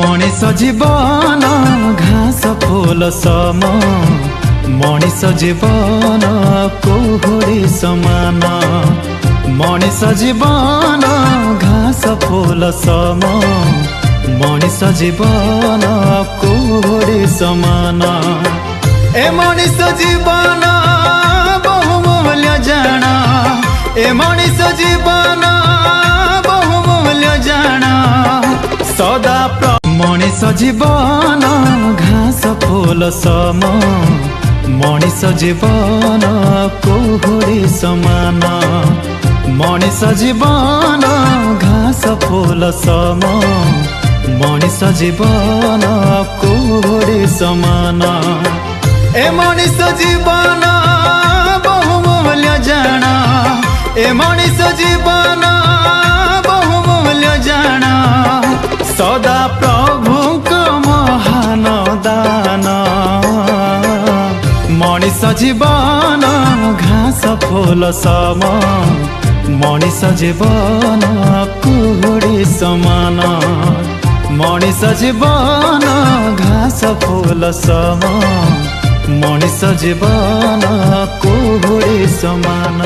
मनीष जीवन घास फूल सम मनीष जीवन कुहुड़ी समान मनीष जीवन घास फूल सम मनीष जीवन कुहुड़ी समान ए मनीष जीवन बहुमूल्य जाना ए मनीष जीवन बहुमूल्य जाना सदा मनीष जीवन घास फूल सम मनीष जीवन कुहुड़ी समान मनीष जीवन घास फूल सम मनीष जीवन कुहुड़ी समान ए मनीष जीवन बहुमूल्य जाना ए मनीष जीवन बहुमूल्य जाना सदा प्रभु महान दान मनीष जीवन घास फूल सम मनीष जीवन कुहुड़ी समान मनीष जीवन घास फूल सम मनीष जीवन कुहुड़ी समान।